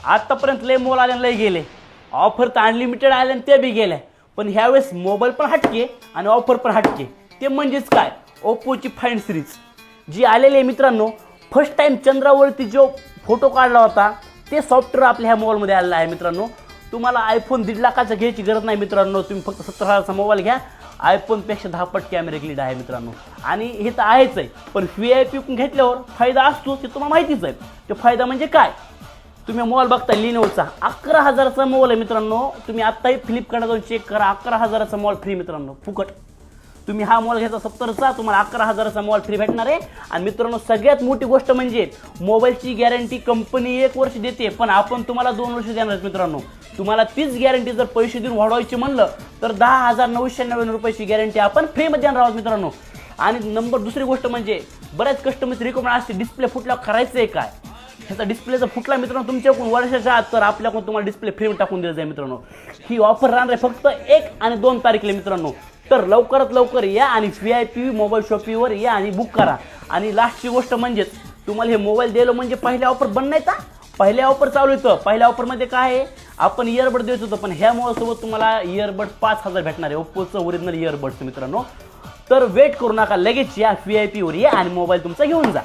आतापर्यंत लय मोल आले लय गेले, ऑफर तर अनलिमिटेड आले आणि ते बी गेले, पण ह्यावेळेस मोबाईल पण हटके आणि ऑफर पण हटके. ते म्हणजेच काय, ओप्पोची फाईन सिरीज जी आलेली आहे मित्रांनो. फर्स्ट टाइम चंद्रावरती जो फोटो काढला होता ते सॉफ्टवेअर आपल्या ह्या मोबाईलमध्ये आलेलं आहे मित्रांनो. तुम्हाला आयफोन 1.5 लाखाचा घ्यायची गरज नाही मित्रांनो. तुम्ही फक्त 17,000चा मोबाईल घ्या, आयफोनपेक्षा 10 पट कॅमेरा क्लिड आहे मित्रांनो. आणि हे तर आहेच आहे, पण VIP घेतल्यावर फायदा असतो ते तुम्हाला माहितीच आहे. तो फायदा म्हणजे काय, तुम्ही मोबाईल बघता लिनोचा 11,000चा मोबाईल आहे मित्रांनो. तुम्ही आत्ताही फ्लिपकार्टला जाऊन चेक करा, 11,000चा मोबाईल फ्री मित्रांनो, फुकट. तुम्ही हा मोबाईल घ्यायचा 70चा, तुम्हाला 11,000चा मोबाईल फ्री भेटणार आहे. आणि मित्रांनो सगळ्यात मोठी गोष्ट म्हणजे मोबाईलची गॅरंटी कंपनी 1 वर्ष देते, पण आपण तुम्हाला 2 वर्ष देणार आहेत मित्रांनो. तुम्हाला तीच गॅरंटी जर पैसे देऊन वाढवायची म्हणलं तर 10,999 रुपयाची गॅरंटी आपण फ्रीमध्ये देणार आहोत मित्रांनो. आणि दुसरी गोष्ट म्हणजे बऱ्याच कस्टमरची रिक्वायरमेंट असते, डिस्प्ले फुटल्यावर करायचं आहे काय. ह्याचा डिस्प्ले जर फुटला मित्रांनो तुमच्याकडून वर्षाच्या आत, तर आपल्याकडून तुम्हाला डिस्प्ले फ्री टाकून दिलं जाईल मित्रांनो. ही ऑफर राहणार आहे फक्त 1 आणि 2 तारखेला मित्रांनो. तर लवकरात लवकर या आणि VIP मोबाईल शॉपीवर या आणि बुक करा. आणि लास्टची गोष्ट म्हणजेच तुम्हाला हे मोबाईल दिलं म्हणजे पहिल्या ऑफर बंद नाही का, पहिल्या ऑफर चालू होतं. पहिल्या ऑफरमध्ये काय आहे, आपण इयरबड देत होतो, पण ह्या मोबाईलसोबत तुम्हाला इयरबड 5,000 भेटणार आहे, ओप्पोचं ओरिजिनल इयरबड्स मित्रांनो. तर वेट करू नका, लगेच या VIP वर या आणि मोबाईल तुमचा घेऊन जा.